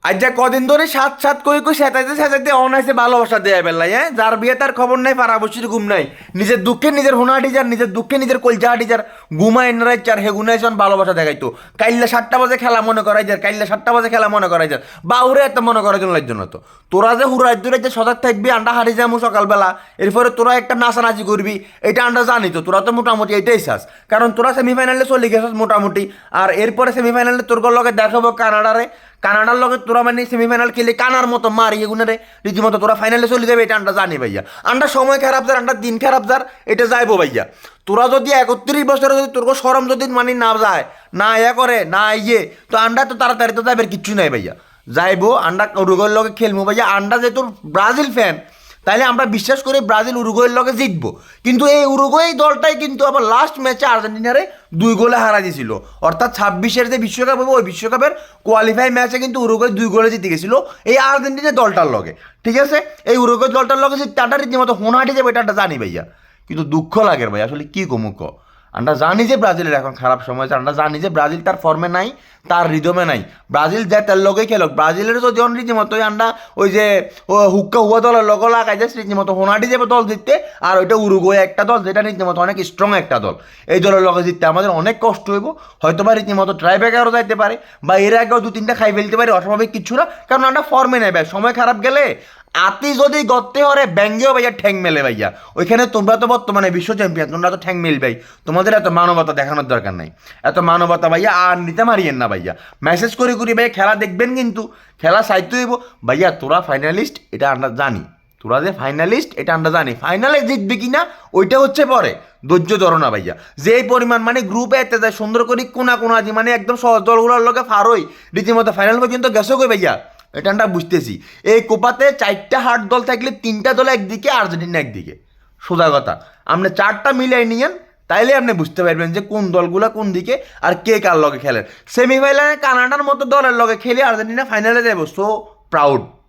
আজ যা কদিন ধরে সাত সাত কই কই সেতাইতে সেতাইতে অনাইছে ভালোবাসা দেয়া বেলাই, হ্যাঁ? যার বিয়ে তার খবর নাই, পাড়া বসির ঘুম নাই, নিজের দুঃখে নিজের হুনাহাটি যার, নিজের দুঃখে নিজের কলজাহাটি যার, ঘুমায় এনরাই চার হে গুনাইছন ভালোবাসা দেখাইতো। কাইল্লা 7টা বাজে খেলা মনে করাই যার, কাইল্লা 7টা বাজে খেলা মনে করাই যার, বাউরে এত মনে করার জন্য লাগতো না তো। তোরা যে হুরাই দূরে যে সজাগ থাকবি, আন্ডা হারি যাবো সকালবেলা, এরপরে তোরা একটা নাচানাচি করবি, এটা আন্ডা জানি তো। তোরা তো মোটামুটি এটাই চাস, কারণ তোরা সেমিফাইনালে চলে গেছিস মোটামুটি। আর এরপরে সেমিফাইনালে তোর লগে দেখাবো কানাডারে, কানাডার লগে তোরা মানে সেমিফাইনাল খেলে কানার মতো মারি এগুনারে রীতিমতো তোরা ফাইনালে চলে যাবে, এটা আমরা জানি ভাইয়া। আন্ডা সময় খারাপ যার, আন্ডা দিন খারাপ যার, এটা যাইবো ভাইয়া। তোরা যদি 31 বছরে যদি তোর সরম যদি মানে না যায়, না করে না ইয়ে, তো আন্ডা তো তাড়াতাড়ি তো যাবে, কিচ্ছু নাই ভাইয়া। যাইবো আন্ডা উরুগুয়ের লগে খেলবো ভাইয়া। আন্ডা যে তোর ব্রাজিল ফ্যান, তাইলে আমরা বিশ্বাস করি ব্রাজিল উরুগুয়ের লগে জিতবো। কিন্তু এই উরুগুয়ে দলটাই কিন্তু আবার লাস্ট ম্যাচে আর্জেন্টিনারে 2 গোলে হারা দিয়েছিল। অর্থাৎ 26-এর যে বিশ্বকাপ হবে, ওই বিশ্বকাপের কোয়ালিফাই ম্যাচে কিন্তু উরুগুয়ে 2 গোলে জিতে গেছিল এই আর্জেন্টিনা দলটার লগে। ঠিক আছে, এই উরুগুয়ে দলটার লগে যে টাটা রীতিমতো হোনাহাটি যাবে, এটা জানি ভাইয়া। কিন্তু দুঃখ লাগে ভাই, আসলে কি কমুক। আমরা জানি যে ব্রাজিলের এখন খারাপ সময় আছে, আমরা জানি যে ব্রাজিল তার ফর্মে নাই, তার রিদমে নাই। ব্রাজিল যায় তার লগেই খেলক, ব্রাজিলের যদি রীতিমতো আন্ডা ওই যে হুক্কা হুয়া দলের লগ লাগাই যায়, রীতিমতো হোনাটি যাবে দল জিততে। আর ওইটা উরুগুয়ে একটা দল, যেটা রীতিমতো অনেক স্ট্রং একটা দল, এই দলের লগে জিততে আমাদের অনেক কষ্ট হইব। হয়তো বা রীতিমতো ট্রাইব্রেকারও যাইতে পারে, বা এর আগেও 2-3টা খাই ফেলতে পারে, অস্বাভাবিক কিছু না, কারণ আমরা ফর্মে নেই ভাই। সময় খারাপ গেলে আতি যদি গত্তে হরে ব্যাঙ্গেও ভাইয়া ঠ্যাং মেলে ভাইয়া। ওইখানে তোমরা তো বর্তমানে বিশ্ব চ্যাম্পিয়ন, তোমরা তো ঠ্যাং মেল ভাই। তোমাদের এত মানবতা দেখানোর দরকার নাই, এত মানবতা ভাইয়া আর নিতে মারিয়েন না ভাইয়া। মেসেজ করে করি ভাইয়া খেলা দেখবেন, কিন্তু খেলা সাইতে হইব ভাইয়া। তোরা ফাইনালিস্ট এটা আমরা জানি, তোরা যে ফাইনালিস্ট এটা আমরা জানি। ফাইনালে জিতবে কিনা ওইটা হচ্ছে পরে, ধৈর্য ধরো না ভাইয়া। যে পরিমাণ মানে গ্রুপে এতে যায় সুন্দর করে কোনা কোনা আজি মানে একদম সহজ দলগুলোর লোকে ফারই রীতিমতো ফাইনাল পর্যন্ত গেছো গো ভাইয়া। এটা আমরা বুঝতেছি। এই কোপাতে 4টা হার্ড দল থাকলে 3টা দল একদিকে, আর্জেন্টিনা একদিকে। সোজা কথা, আপনি 4টা মিলাই নিয়েন, তাইলে আপনি বুঝতে পারবেন যে কোন দলগুলো কোন দিকে আর কে কার লগে খেলেন। সেমিফাইনালে কানাডার মতো দলের লগে খেলে আর্জেন্টিনা ফাইনালে যাব,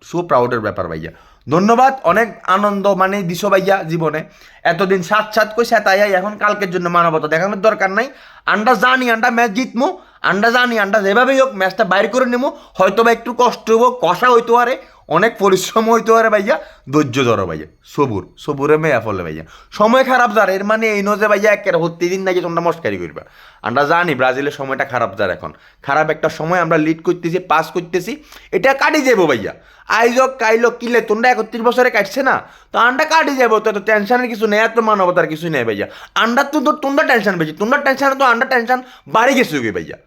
সো প্রাউডের ব্যাপার ভাইয়া। ধন্যবাদ, অনেক আনন্দ মানে দিছো ভাইয়া জীবনে। এতদিন সাত সাত কই সেতাই, এখন কালকের জন্য মানবতা দেখানোর দরকার নাই। আন্ডা জানি আন্ডা ম্যাচ জিতমু, আন্ডা জানি আন্ডা যেভাবেই হোক ম্যাচটা বাইর করে নেবো। হয়তো বা একটু কষ্ট হবো, কষা হইতে পারে, অনেক পরিশ্রম হইতে পারে ভাইয়া। ধৈর্য ধরো ভাইয়া, সবুরে মেয়া ফলে ভাইয়া। সময় খারাপ যার, এর মানে এই নয় যে ভাইয়া একের হত্যি দিন নাকি তোমরা মস্কারি করবা। আমরা জানি ব্রাজিলের সময়টা খারাপ যার, এখন খারাপ একটা সময় আমরা লিড করতেছি, পাস করতেছি, এটা কাটি যাবো ভাইয়া। আইজক কাইলো কিলে তোমরা 31 বছরে কাটছে না, তো আন্ডা কাটি যাবো। তো টেনশনের কিছু নেই, এত মানবতার কিছু নেই ভাইয়া। আন্ডার তো তোমরা টেনশন বেশি, তোমরা টেনশনে তো আন্ডার টেনশন বাড়ি গেছে কি ভাইয়া।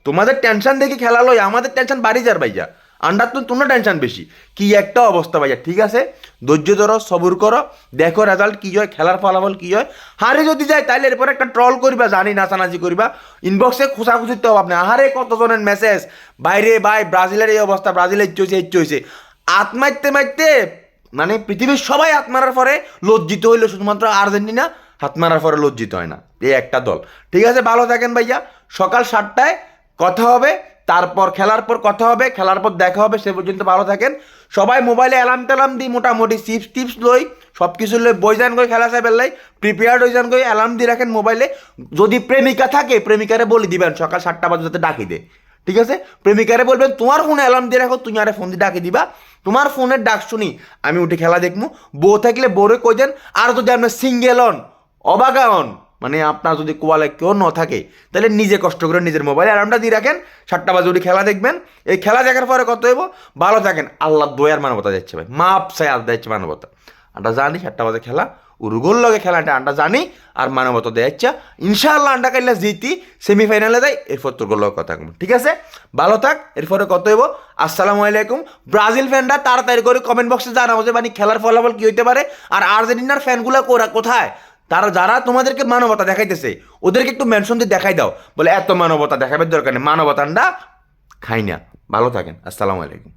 তোমাদের টেনশন দেখি খেলা লয়, আমাদের টেনশন বাড়ি যার ভাইয়া। আন্ডার তো তোমরা টেনশন বেশি, কি একটা অবস্থা ভাইয়া। ঠিক আছে, ধৈর্য ধরো, সবুর করো, দেখো রেজাল্ট কি হয়, খেলার ফলাফল কি হয়। হারে যদি যায় তাইলে এরপর একটা ট্রল করবা, জানি নাচানাচি করবা, ইনবক্সে খোঁচাখুচিতে হবে আপনি। আহারে কতজনের মেসেজ, বাইরে ভাই ব্রাজিলের এই অবস্থা, ব্রাজিল এই হয়েছে। হাত মারতে মারতে মানে পৃথিবীর সবাই হাত মারার পরে লজ্জিত হইলো, শুধুমাত্র আর্জেন্টিনা হাত মারার পরে লজ্জিত হয় না, এই একটা দল। ঠিক আছে, ভালো থাকেন ভাইয়া। সকাল 7টায় কথা হবে, তারপর খেলার পর কথা হবে, খেলার পর দেখা হবে। সে পর্যন্ত ভালো থাকেন সবাই। মোবাইলে অ্যালার্ম ট্যালার্ম দিই, মোটামুটি টিপস লই, সব কিছু লই, বই যান গই খেলা চাই বেললাই, প্রিপেয়ার্ড হয়ে যান গই, অ্যালার্ম দিয়ে রাখেন মোবাইলে। যদি প্রেমিকা থাকে প্রেমিকারে বলে দিবেন সকাল 7টা বাজে যাতে ডাকি দে। ঠিক আছে, প্রেমিকারে বলবেন তোমার ফোনে অ্যালার্ম দিয়ে রাখো, তুমি আরে ফোন দিয়ে ডাকি দিবা, তোমার ফোনের ডাক শুনি আমি উঠে খেলা দেখবো। বউ থাকলে বউরে কই দেন। আর যদি আপনার সিঙ্গেল হন, অবাগা হন, মানে আপনার যদি কোয়ালে কেউ ন থাকে, তাহলে নিজে কষ্ট করে নিজের মোবাইলে অ্যালার্মটা দিয়ে রাখেন, 7টা বাজে উঠে খেলা দেখবেন। এই খেলা দেখার পরে কত হইব, ভালো থাকেন। আল্লাহ দয়ার মানবতা যাচ্ছে ভাই, মাপ চাই আল্লাহ যাচ্ছে মানবতা। আমরা জানি 7টা বাজে খেলা, উরুগোল লগে খেলাটা আন্ডা জানি, আর মানবতা দেয় ইচ্ছা। ইনশাআল্লাহ আন্ডা কাইলা জিতি সেমিফাইনালে যাই, এরপর তোর লগে কথা কম। ঠিক আছে, ভালো থাক, এরপরে কত হইব। আসসালামু আলাইকুম। ব্রাজিল ফ্যানরা তাড়াতাড়ি করে কমেন্ট বক্সে জানাবো যে মানে খেলার ফলাফল কি হইতে পারে। আর আর্জেন্টিনার ফ্যানগুলো কোথায়, তারা যারা তোমাদেরকে মানবতা দেখাইতেছে ওদেরকে একটু মেনশন দিয়ে দেখাই দাও, বলে এত মানবতা দেখাবার দরকার নেই, মানবতাটা খাই না। ভালো থাকেন, আসসালামু আলাইকুম।